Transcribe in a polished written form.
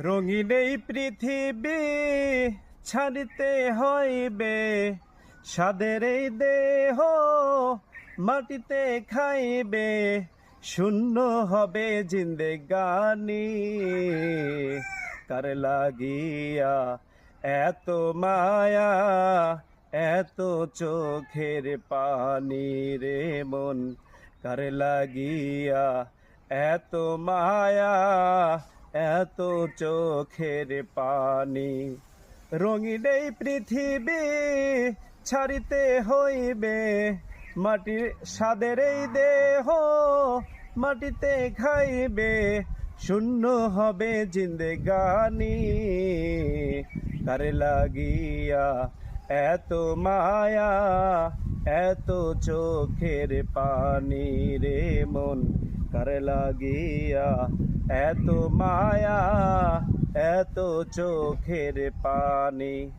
রঙিন এই পৃথিবী ছাড়িতে হইবে, স্বাদের এই দেহ মাটিতে খাইবে, শূন্য হবে জিন্দেগানি। কার লাগিয়া এত মায়া, এত চোখের পানি রে মন, কার লাগিয়া এত মায়া, এত চোখের পানি। রঙিন এই পৃথিবী ছাড়িতে হইবে, মাটির স্বাদের এই দেহ মাটিতে খাইবে, শূন্য হবে জিন্দেগানি। কার লাগিয়া এত মায়া, এত চোখের পানি রে মন, কার লাগিয়া এত মায়া, এত চোখের পানি।